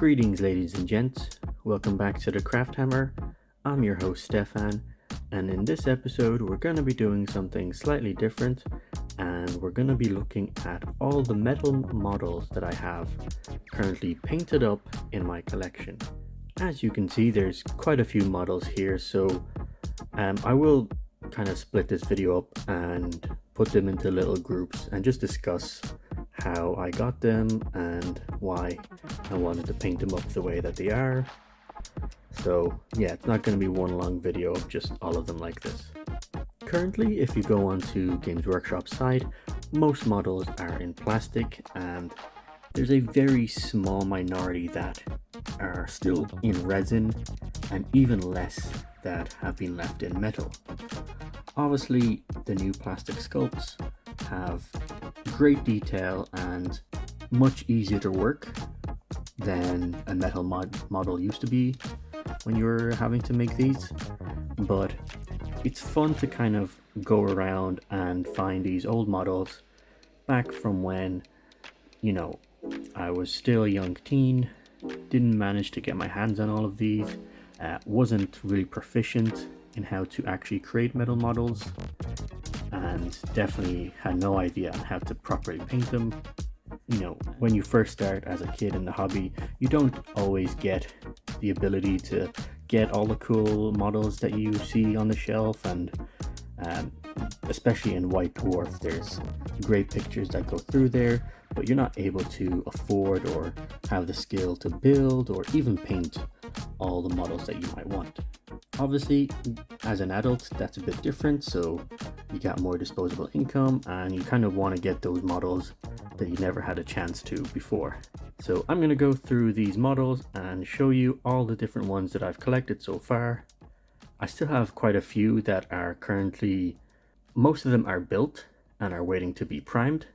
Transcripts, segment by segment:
Greetings, ladies and gents. Welcome back to the Craft Hammer. I'm your host, Stefan, and in this episode, we're going to be doing something slightly different, and we're going to be looking at all the metal models that I have currently painted up in my collection. As you can see, there's quite a few models here, so I will kind of split this video up and put them into little groups and just discuss how I got them and why I wanted to paint them up the way that they are. So yeah, it's not going to be one long video of just all of them like this. Currently, if you go onto Games Workshop's site, most models are in plastic, and there's a very small minority that are still in resin, and even less that have been left in metal. Obviously, the new plastic sculpts have great detail and much easier to work than a metal model used to be when you were having to make these, but it's fun to kind of go around and find these old models back from when, I was still a young teen, didn't manage to get my hands on all of these, wasn't really proficient in how to actually create metal models, and definitely had no idea on how to properly paint them. When you first start as a kid in the hobby, you don't always get the ability to get all the cool models that you see on the shelf, and especially in White Dwarf, there's great pictures that go through there, but you're not able to afford or have the skill to build or even paint all the models that you might want. Obviously, as an adult, that's a bit different, so you got more disposable income and you kind of want to get those models that you never had a chance to before. So I'm going to go through these models and show you all the different ones that I've collected so far. I still have quite a few that are currently, most of them are built and are waiting to be primed.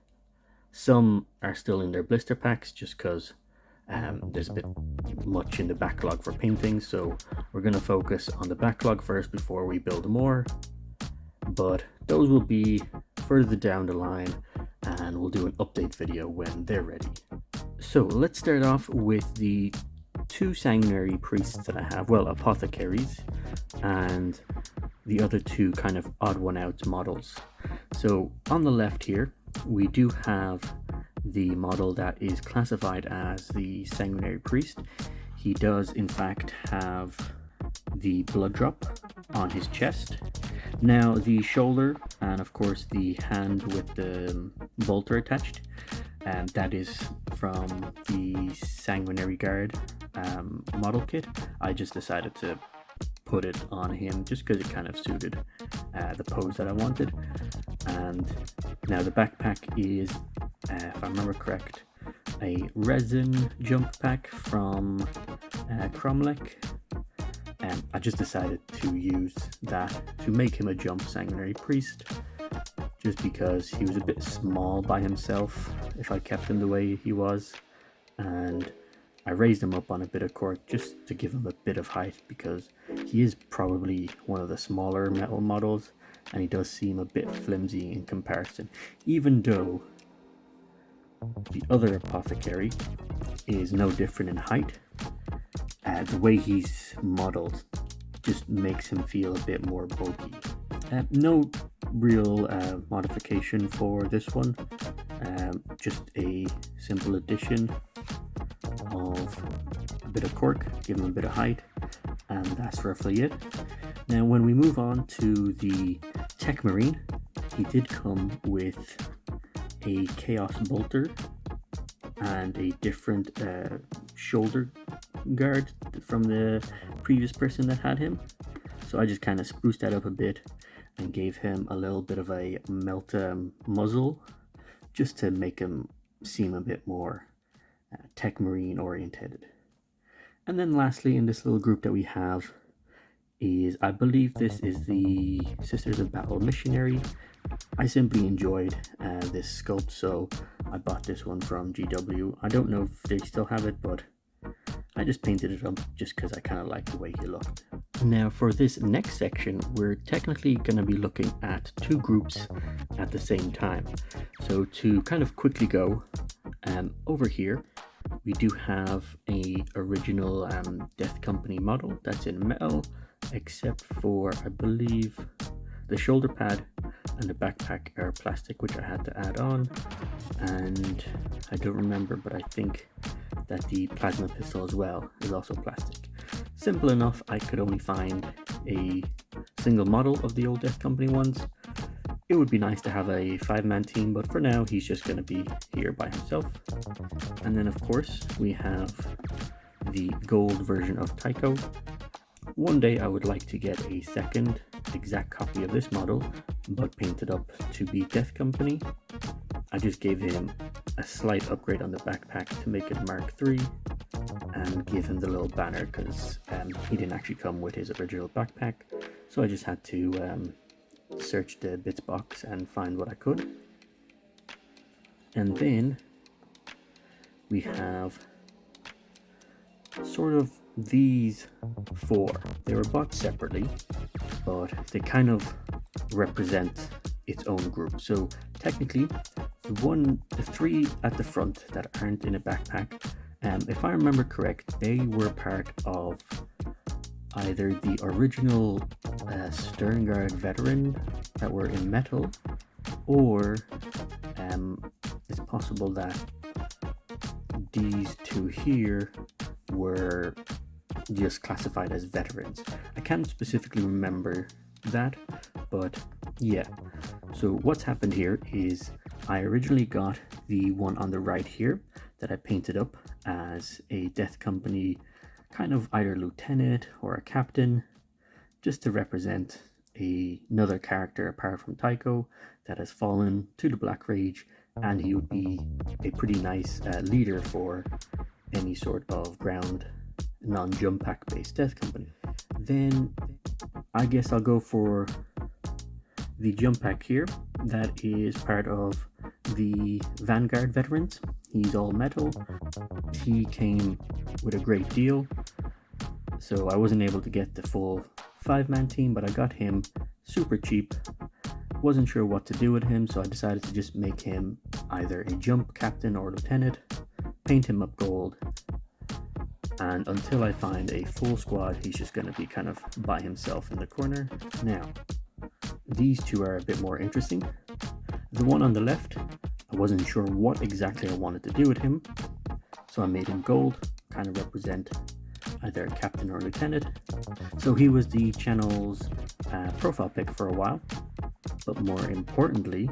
Some are still in their blister packs just because there's a bit much in the backlog for painting, so we're going to focus on the backlog first before we build more, but those will be further down the line and we'll do an update video when they're ready. So let's start off with the two sanguinary priests that I have, well, apothecaries, and the other two kind of odd one out models. So on the left here we do have the model that is classified as the sanguinary priest. He does in fact have the blood drop on his chest. Now the shoulder and of course the hand with the bolter attached, that is from the sanguinary guard model kit. I just decided to put it on him just because it kind of suited the pose that I wanted. And now the backpack is, if I remember correct, a resin jump pack from Cromlech, and I just decided to use that to make him a jump sanguinary priest, just because he was a bit small by himself if I kept him the way he was, and I raised him up on a bit of cork just to give him a bit of height, because he is probably one of the smaller metal models and he does seem a bit flimsy in comparison, even though the other apothecary is no different in height. The way he's modeled just makes him feel a bit more bulky. No real modification for this one, just a simple addition of a bit of cork, give him a bit of height, and that's roughly it. Now when we move on to the Tech Marine, he did come with a Chaos Bolter and a different shoulder guard from the previous person that had him. So I just kind of spruced that up a bit and gave him a little bit of a melt muzzle just to make him seem a bit more Tech Marine oriented. And then lastly in this little group that we have is, I believe this is the Sisters of Battle Missionary. I simply enjoyed this sculpt, so I bought this one from GW. I don't know if they still have it, but I just painted it up just because I kind of like the way he looked. Now for this next section, we're technically going to be looking at two groups at the same time. So to kind of quickly go over here, We do have a original Death Company model that's in metal, except for, I believe, the shoulder pad and the backpack are plastic, which I had to add on. And I don't remember, but I think that the plasma pistol as well is also plastic. Simple enough. I could only find a single model of the old Death Company ones. It would be nice to have a 5-man team, but for now he's just going to be here by himself. And then of course we have the gold version of Tycho. One day I would like to get a second exact copy of this model, but painted up to be Death Company. I just gave him a slight upgrade on the backpack to make it Mark III, and give him the little banner because he didn't actually come with his original backpack, so I just had to search the bits box and find what I could. And then we have sort of these four. They were bought separately, but they kind of represent its own group. So technically the three at the front that aren't in a backpack, if I remember correct, they were part of either the original Sterngard veteran that were in metal, or it's possible that these two here were just classified as veterans. I can't specifically remember that, but yeah. So what's happened here is I originally got the one on the right here that I painted up as a Death Company kind of either lieutenant or a captain, just to represent another character apart from Tycho that has fallen to the Black Rage, and he would be a pretty nice leader for any sort of ground non-jump pack based Death Company. Then I guess I'll go for the jump pack here that is part of the Vanguard veterans. He's all metal. He came with a great deal, so I wasn't able to get the full 5-man team, but I got him super cheap. Wasn't sure what to do with him, so I decided to just make him either a jump captain or lieutenant, paint him up gold, and until I find a full squad, he's just going to be kind of by himself in the corner. Now, these two are a bit more interesting. The one on the left, I wasn't sure what exactly I wanted to do with him, so I made him gold, kind of represent either a captain or a lieutenant. So he was the channel's profile pic for a while, but more importantly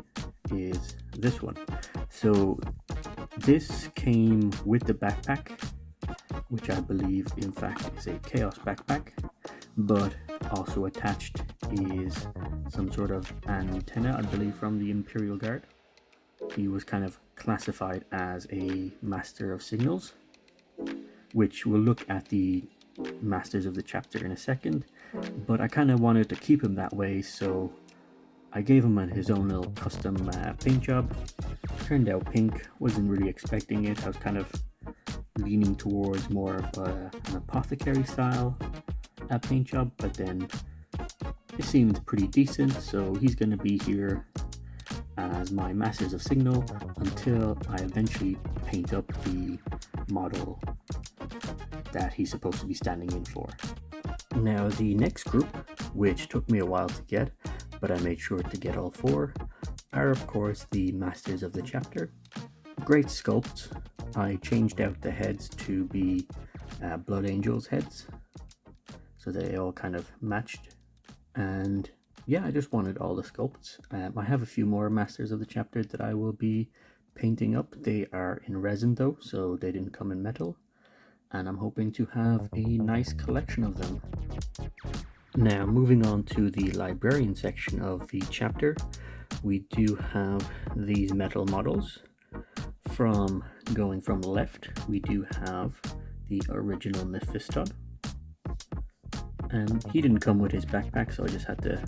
is this one. So this came with the backpack, which I believe in fact is a Chaos backpack, but also attached is some sort of antenna, I believe from the Imperial Guard. He was kind of classified as a Master of Signals, which we'll look at the Masters of the Chapter in a second, but I kind of wanted to keep him that way, so I gave him his own little custom paint job. Turned out pink, wasn't really expecting it. I was kind of leaning towards more of an apothecary style paint job, but then it seemed pretty decent, so he's going to be here as my Masters of Signal until I eventually paint up the model that he's supposed to be standing in for. Now the next group, which took me a while to get, but I made sure to get all four, are of course the Masters of the Chapter. Great sculpt. I changed out the heads to be Blood Angels heads, so they all kind of matched. And yeah, I just wanted all the sculpts. I have a few more Masters of the Chapter that I will be painting up. They are in resin though, so they didn't come in metal, and I'm hoping to have a nice collection of them. Now moving on to the librarian section of the chapter, we do have these metal models. Going from left, we do have the original Mephiston. He didn't come with his backpack, so I just had to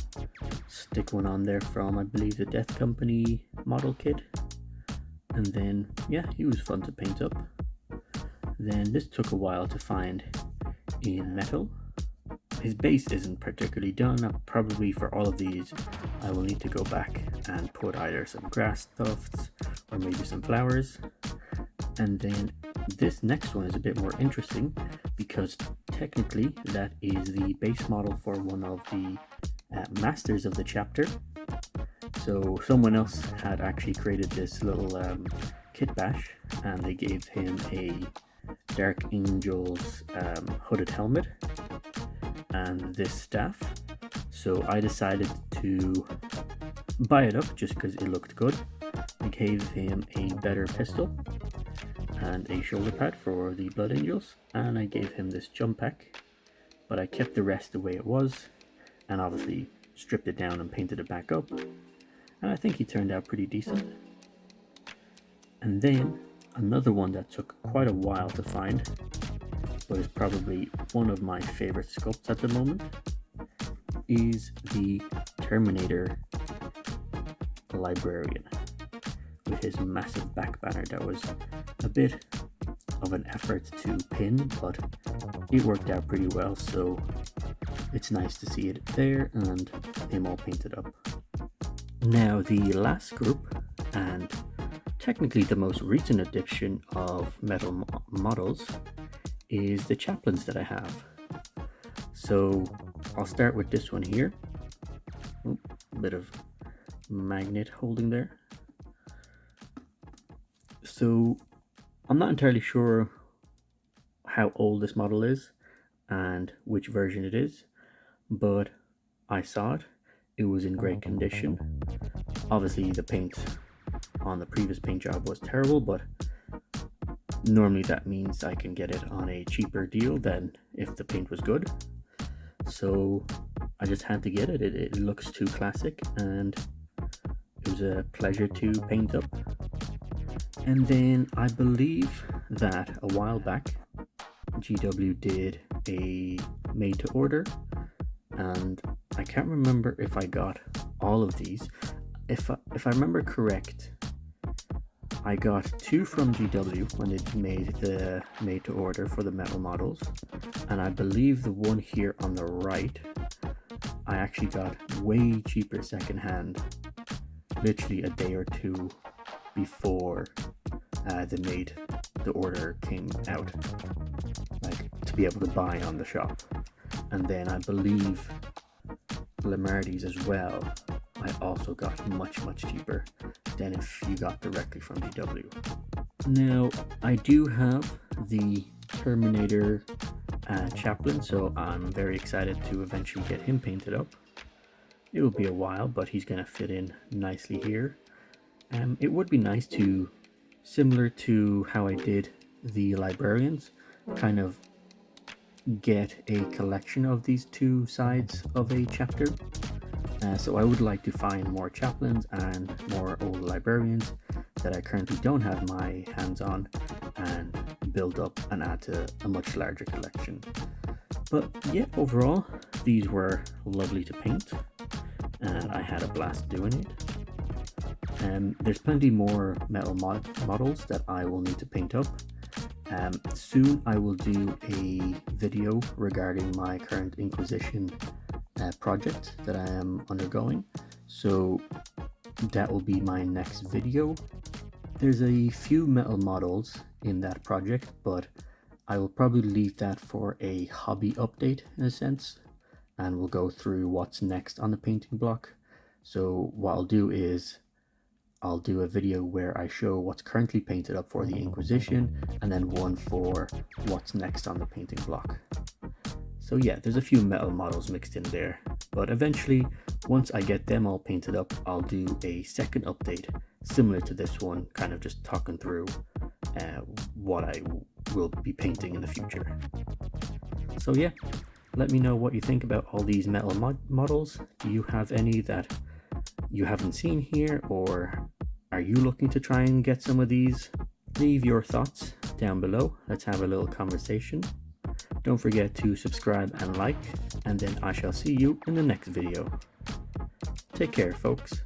stick one on there from, I believe, the Death Company model kit. And then, yeah, he was fun to paint up. Then this took a while to find in metal. His base isn't particularly done. Probably for all of these, I will need to go back and put either some grass tufts or maybe some flowers. And then This next one is a bit more interesting because technically that is the base model for one of the masters of the chapter. So someone else had actually created this little kit bash, and they gave him a Dark Angels hooded helmet and this staff. So I decided to buy it up just because it looked good. I gave him a better pistol and a shoulder pad for the Blood Angels, and I gave him this jump pack, but I kept the rest the way it was and obviously stripped it down and painted it back up, and I think he turned out pretty decent. And then another one that took quite a while to find, but is probably one of my favorite sculpts at the moment, is the Terminator Librarian with his massive back banner. That was a bit of an effort to pin, but it worked out pretty well, so it's nice to see it there and him all painted up. Now the last group, and technically the most recent addition of metal models, is the chaplains that I have. So I'll start with this one here. A bit of magnet holding there. So I'm not entirely sure how old this model is and which version it is, but I saw it. It was in great condition. Obviously the paint on the previous paint job was terrible, but normally that means I can get it on a cheaper deal than if the paint was good. So I just had to get it. It looks too classic, and it was a pleasure to paint up. And then I believe that a while back GW did a made to order, and I can't remember if I got all of these. If I remember correct, I got 2 from GW when they made the made to order for the metal models, and I believe the one here on the right I actually got way cheaper secondhand, literally a day or two before the made to order came out, like to be able to buy on the shop. And then I believe Lamardi's as well, I also got much cheaper than if you got directly from GW. Now I do have the Terminator chaplain, so I'm very excited to eventually get him painted up. It will be a while, but he's gonna fit in nicely here. It would be nice to, similar to how I did the librarians, kind of get a collection of these two sides of a chapter. So I would like to find more chaplains and more old librarians that I currently don't have my hands on, and build up and add to a much larger collection. But yeah, overall these were lovely to paint and I had a blast doing it. There's plenty more metal models that I will need to paint up. Soon I will do a video regarding my current Inquisition project that I am undergoing, so that will be my next video. There's a few metal models in that project, but I will probably leave that for a hobby update in a sense, and we'll go through what's next on the painting block. So what I'll do is I'll do a video where I show what's currently painted up for the Inquisition, and then one for what's next on the painting block. So yeah, there's a few metal models mixed in there, but eventually once I get them all painted up, I'll do a second update similar to this one, kind of just talking through what I will be painting in the future. So yeah, let me know what you think about all these metal models. Do you have any that you haven't seen here, or are you looking to try and get some of these? Leave your thoughts down below. Let's have a little conversation. Don't forget to subscribe and like, and then I shall see you in the next video. Take care, folks.